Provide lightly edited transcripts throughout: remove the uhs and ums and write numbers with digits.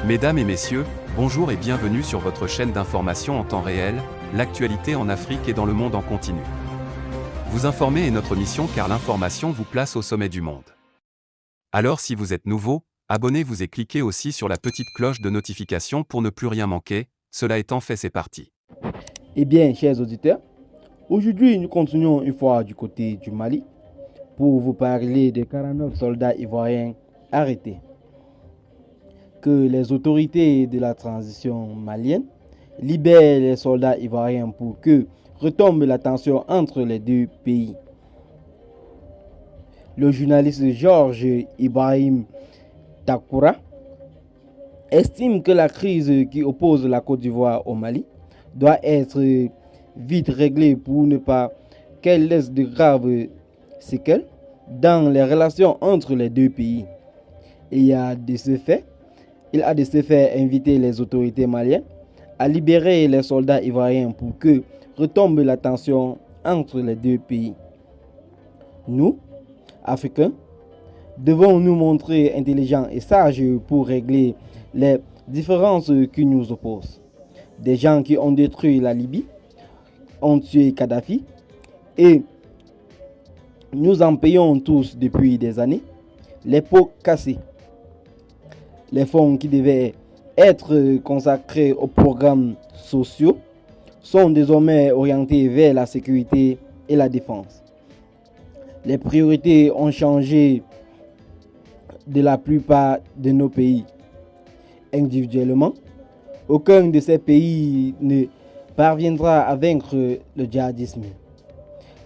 Mesdames et messieurs, bonjour et bienvenue sur votre chaîne d'information en temps réel, l'actualité en Afrique et dans le monde en continu. Vous informer est notre mission car l'information vous place au sommet du monde. Alors si vous êtes nouveau, abonnez-vous et cliquez aussi sur la petite cloche de notification pour ne plus rien manquer, cela étant fait c'est parti. Eh bien, chers auditeurs, aujourd'hui nous continuons une fois du côté du Mali pour vous parler des 49 soldats ivoiriens arrêtés. Que les autorités de la transition malienne libèrent les soldats ivoiriens pour que retombe la tension entre les deux pays. Le journaliste Georges Ibrahim Takoura estime que la crise qui oppose la Côte d'Ivoire au Mali doit être vite réglée pour ne pas qu'elle laisse de graves séquelles dans les relations entre les deux pays. Il a de ce fait invité les autorités maliennes à libérer les soldats ivoiriens pour que retombe la tension entre les deux pays. Nous, Africains, devons nous montrer intelligents et sages pour régler les différences qui nous opposent. Des gens qui ont détruit la Libye, ont tué Kadhafi et nous en payons tous depuis des années les pots cassés. Les fonds qui devaient être consacrés aux programmes sociaux sont désormais orientés vers la sécurité et la défense. Les priorités ont changé de la plupart de nos pays. Individuellement, aucun de ces pays ne parviendra à vaincre le djihadisme.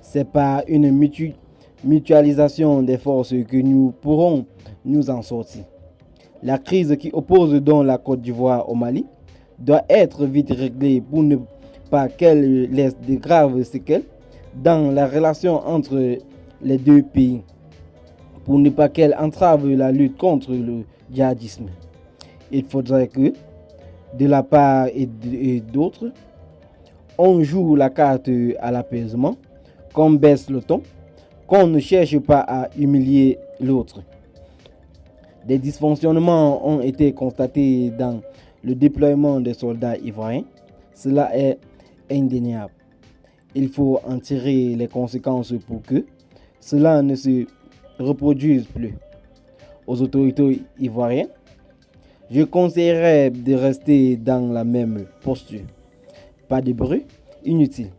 C'est par une mutualisation des forces que nous pourrons nous en sortir. La crise qui oppose donc la Côte d'Ivoire au Mali doit être vite réglée pour ne pas qu'elle laisse de graves séquelles dans la relation entre les deux pays, pour ne pas qu'elle entrave la lutte contre le djihadisme. Il faudrait que, de la part et d'autres, on joue la carte à l'apaisement, qu'on baisse le ton, qu'on ne cherche pas à humilier l'autre. Des dysfonctionnements ont été constatés dans le déploiement des soldats ivoiriens. Cela est indéniable. Il faut en tirer les conséquences pour que cela ne se reproduise plus. Aux autorités ivoiriennes, je conseillerais de rester dans la même posture. Pas de bruit inutile.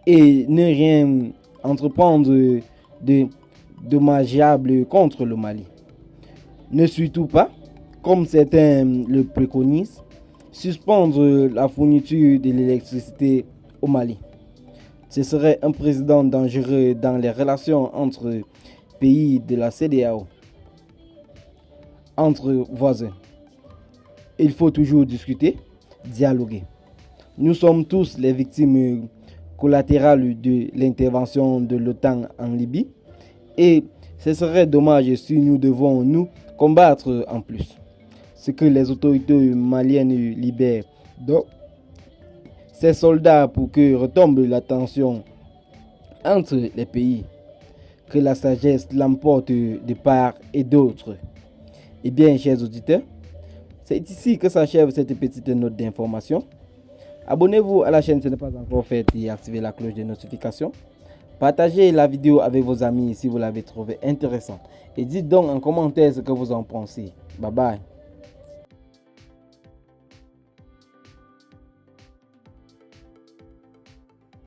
Et ne rien entreprendre de dommageable contre le Mali. Ne surtout pas, comme certains le préconisent, suspendre la fourniture de l'électricité au Mali. Ce serait un précédent dangereux dans les relations entre pays de la CEDEAO, entre voisins. Il faut toujours discuter, dialoguer. Nous sommes tous les victimes collatérales de l'intervention de l'OTAN en Libye et ce serait dommage si nous devons nous combattre en plus. Ce que les autorités maliennes libèrent donc ces soldats pour que retombe la tension entre les pays, que la sagesse l'emporte de part et d'autre. Eh bien, chers auditeurs, c'est ici que s'achève cette petite note d'information. Abonnez-vous à la chaîne si ce n'est pas encore fait et activez la cloche de notification. Partagez la vidéo avec vos amis si vous l'avez trouvée intéressante. Et dites donc en commentaire ce que vous en pensez. Bye bye.